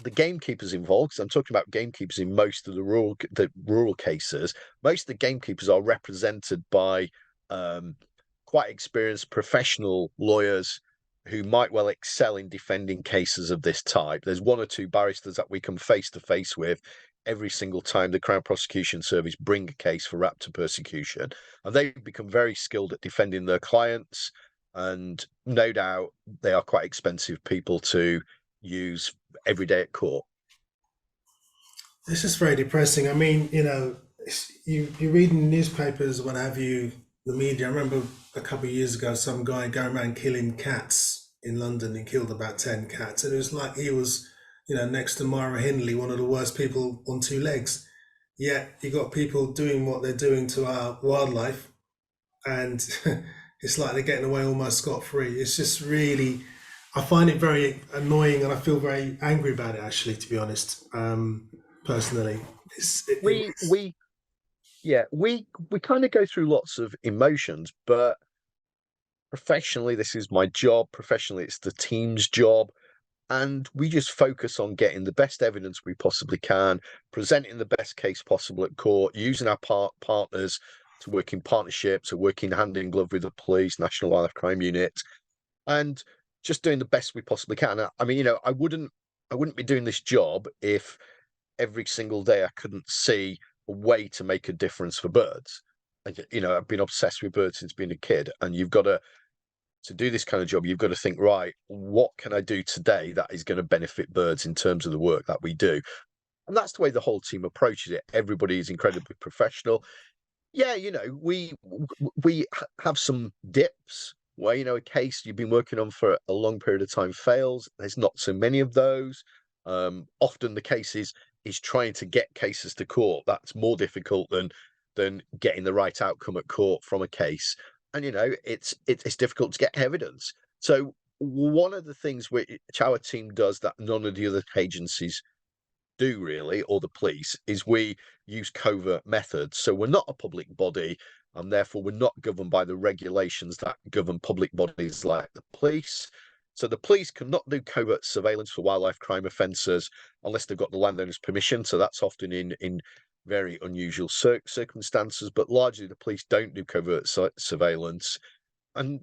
the gamekeepers involved, because I'm talking about gamekeepers in most of the rural cases, most of the gamekeepers are represented by quite experienced professional lawyers who might well excel in defending cases of this type. There's one or two barristers that we come face to face with every single time the Crown Prosecution Service bring a case for raptor persecution, and they've become very skilled at defending their clients. And no doubt they are quite expensive people to use every day at court. This is very depressing. I mean, you read in newspapers, what have you, the media. I remember a couple of years ago, some guy going around killing cats in London and killed about 10 cats. And it was like he was, next to Myra Hindley, one of the worst people on two legs. Yet you got people doing what they're doing to our wildlife, and it's like they're getting away almost scot free. It's just really, I find it very annoying, and I feel very angry about it. Actually, to be honest, personally, we kind of go through lots of emotions, but professionally, this is my job. Professionally, it's the team's job. And we just focus on getting the best evidence we possibly can, presenting the best case possible at court, using our partners to work in partnership, to working hand in glove with the police, National Wildlife Crime Unit, and just doing the best we possibly can. I mean, I wouldn't be doing this job if every single day I couldn't see a way to make a difference for birds. I've been obsessed with birds since being a kid, and you've got to do this kind of job, you've got to think, right, what can I do today that is going to benefit birds in terms of the work that we do? And that's the way the whole team approaches it. Everybody is incredibly professional. Yeah, we have some dips where, a case you've been working on for a long period of time fails. There's not so many of those. Often the case is trying to get cases to court. That's more difficult than getting the right outcome at court from a case. And it's difficult to get evidence. So one of the things which our team does that none of the other agencies do really, or the police, is we use covert methods. So we're not a public body, and therefore we're not governed by the regulations that govern public bodies like the police. So the police cannot do covert surveillance for wildlife crime offences unless they've got the landowner's permission. So that's often in very unusual circumstances, but largely the police don't do covert surveillance, and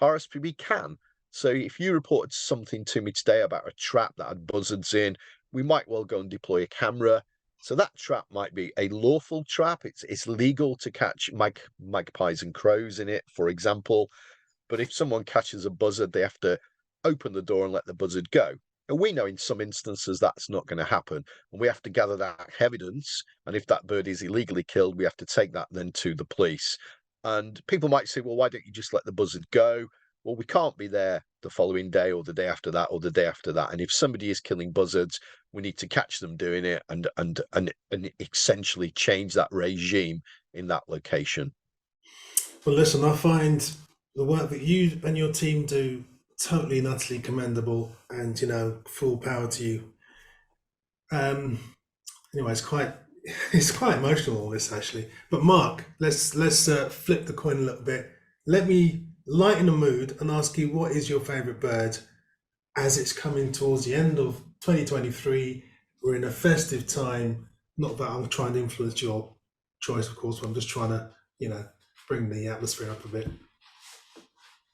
RSPB can. So if you reported something to me today about a trap that had buzzards in, we might well go and deploy a camera. So that trap might be a lawful trap. It's legal to catch magpies and crows in it, for example. But if someone catches a buzzard, they have to open the door and let the buzzard go. And we know in some instances that's not going to happen. And we have to gather that evidence. And if that bird is illegally killed, we have to take that then to the police. And people might say, well, why don't you just let the buzzard go? Well, we can't be there the following day or the day after that or the day after that. And if somebody is killing buzzards, we need to catch them doing it and essentially change that regime in that location. Well, listen, I find the work that you and your team do totally and utterly commendable, and full power to you. Anyway, it's quite emotional, all this, actually. But Mark, let's flip the coin a little bit. Let me lighten the mood and ask you, what is your favorite bird as it's coming towards the end of 2023? We're in a festive time. Not that I'm trying to influence your choice, of course, but I'm just trying to bring the atmosphere up a bit.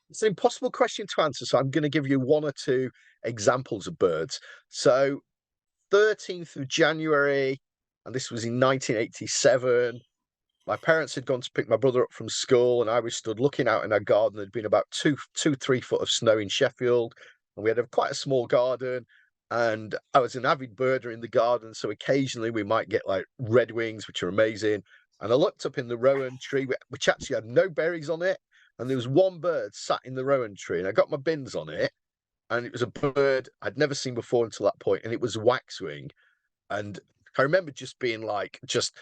It's an impossible question to answer, so I'm going to give you one or two examples of birds. So 13th of January, and this was in 1987, my parents had gone to pick my brother up from school, and I was stood looking out in our garden. There'd been about 3 foot of snow in Sheffield, and we had quite a small garden. And I was an avid birder in the garden, so occasionally we might get like redwings, which are amazing. And I looked up in the rowan tree, which actually had no berries on it, and there was one bird sat in the rowan tree, and I got my bins on it, and it was a bird I'd never seen before until that point, and it was waxwing. And I remember just being like, just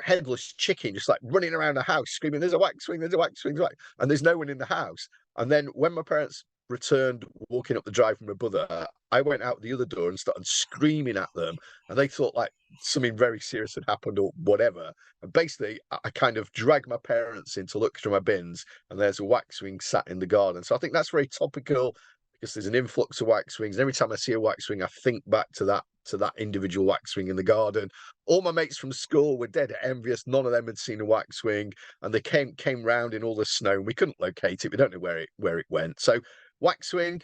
headless chicken, just like running around the house screaming, there's a waxwing, there's a waxwing, and there's no one in the house. And then when my parents returned walking up the drive from my brother, I went out the other door and started screaming at them, and they thought like something very serious had happened or whatever. And basically I kind of dragged my parents in to look through my bins, and there's a waxwing sat in the garden. So I think that's very topical because there's an influx of waxwings, and every time I see a waxwing, I think back to that individual waxwing in the garden. All my mates from school were dead envious. None of them had seen a waxwing, and they came round in all the snow, and we couldn't locate it. We don't know where it went. So waxwing.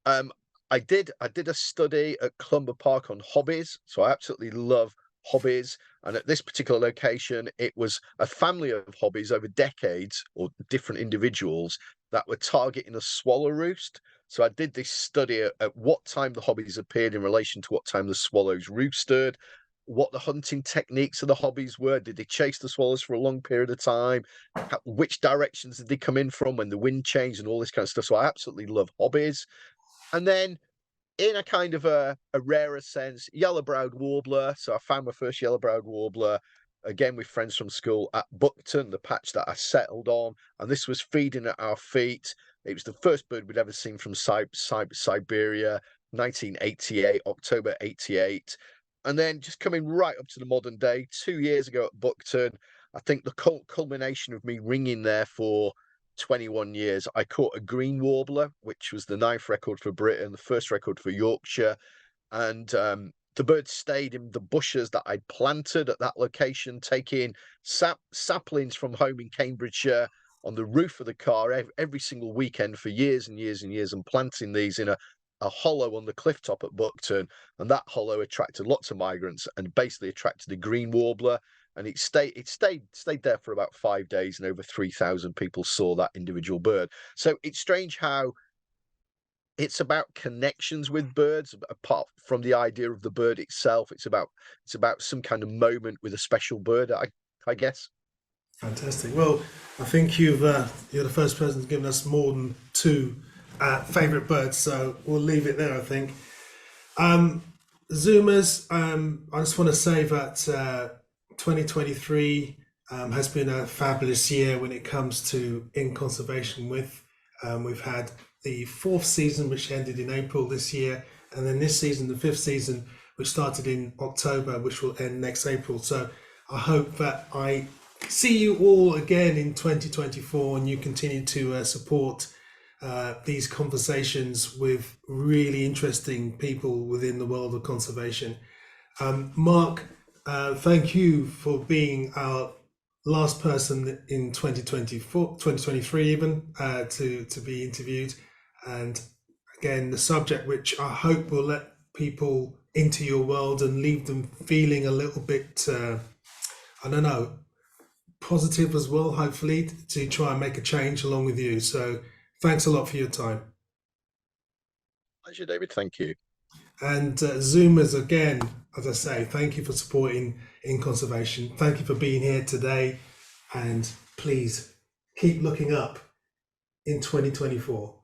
I did a study at Clumber Park on hobbies, so I absolutely love hobbies. And at this particular location, it was a family of hobbies over decades, or different individuals that were targeting a swallow roost. So I did this study at what time the hobbies appeared in relation to what time the swallows roosted, what the hunting techniques of the hobbies were. Did they chase the swallows for a long period of time? Which directions did they come in from when the wind changed and all this kind of stuff? So I absolutely love hobbies. And then in a kind of a rarer sense, yellow-browed warbler. So I found my first yellow-browed warbler again with friends from school at Buckton, the patch that I settled on, and this was feeding at our feet. It was the first bird we'd ever seen from Siberia, 1988, October 88. And then just coming right up to the modern day, 2 years ago at Buckton, I think the culmination of me ringing there for 21 years, I caught a green warbler, which was the 9th record for Britain, the first record for Yorkshire. And the bird stayed in the bushes that I'd planted at that location, taking saplings from home in Cambridgeshire on the roof of the car every single weekend for years and years and years, and planting these in a hollow on the cliff top at Buckton. And that hollow attracted lots of migrants and basically attracted the green warbler. And it stayed there for about 5 days, and over 3,000 people saw that individual bird. So it's strange how it's about connections with birds apart from the idea of the bird itself. It's about some kind of moment with a special bird, I guess. Fantastic. Well, I think you're the first person to give us more than two favourite birds, so we'll leave it there, I think. Zoomers, I just want to say that 2023 has been a fabulous year when it comes to In Conservation With. We've had the 4th season, which ended in April this year, and then this season, the 5th season, which started in October, which will end next April. So I hope that I see you all again in 2024, and you continue to support these conversations with really interesting people within the world of conservation. Mark, thank you for being our last person in 2023 even, to be interviewed. And again, the subject which I hope will let people into your world and leave them feeling a little bit, I don't know, positive as well, hopefully, to try and make a change along with you. So thanks a lot for your time. Pleasure, David. Thank you. And Zoomers, again, as I say, thank you for supporting In Conservation. Thank you for being here today. And please keep looking up in 2024.